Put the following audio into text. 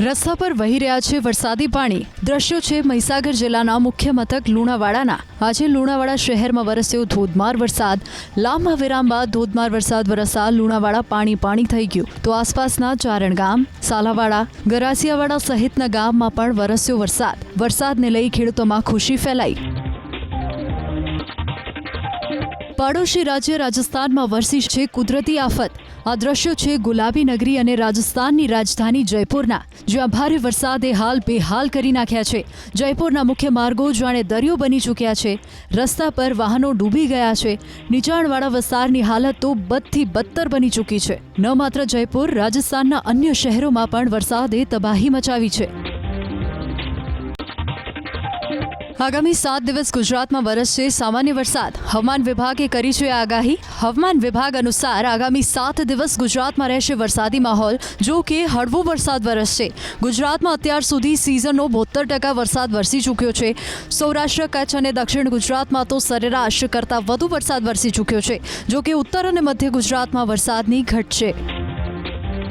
રસ્તા પર વહી રહ્યા છે વરસાદી પાણી। દ્રશ્યો છે મહીસાગર જિલ્લાના મુખ્ય મથક લુણાવાડાના। આજે લુણાવાડા શહેરમાં વરસ્યો ધોધમાર વરસાદ। લાંબા વિરામ બાદ ધોધમાર વરસાદ વરસતા લુણાવાડા પાણી થઈ ગયું તો આસપાસના ચારણ ગામ, સાલાવાડા, ગરાસિયાવાડા સહિતના ગામમાં પણ વરસ્યો વરસાદ। વરસાદને લઈ ખેડૂતોમાં ખુશી ફેલાઈ। પડોશી રાજ્ય રાજસ્થાનમાં વરસી છે કુદરતી આફત। આ દ્રશ્યો છે ગુલાબી નગરી અને રાજસ્થાનની રાજધાની જયપુરના, જ્યાં ભારે વરસાદે હાલ બેહાલ કરી નાખ્યા છે। જયપુરના મુખ્ય માર્ગો જાણે દરિયો બની ચૂક્યા છે। રસ્તા પર વાહનો ડૂબી ગયા છે। નીચાણવાળા વિસ્તારની હાલત તો બદથી બદતર બની ચૂકી છે। ન માત્ર જયપુર, રાજસ્થાનના અન્ય શહેરોમાં પણ વરસાદે તબાહી મચાવી છે। આગામી 7 દિવસ ગુજરાતમાં વરસશે સામાન્ય વરસાદ। હવામાન વિભાગે કરી છે આગાહી। હવામાન વિભાગ અનુસાર આગામી 7 દિવસ ગુજરાતમાં રહેશે વરસાદી માહોલ, જો કે હળવો વરસાદ વરસશે। ગુજરાતમાં અત્યાર સુધી સિઝનનો 72% વરસાદ વરસી ચૂક્યો છે। સૌરાષ્ટ્ર, કચ્છ અને દક્ષિણ ગુજરાતમાં તો સરેરાશ કરતાં વધુ વરસાદ વરસી ચૂક્યો છે, જો કે ઉત્તર અને મધ્ય ગુજરાતમાં વરસાદની ઘટ છે।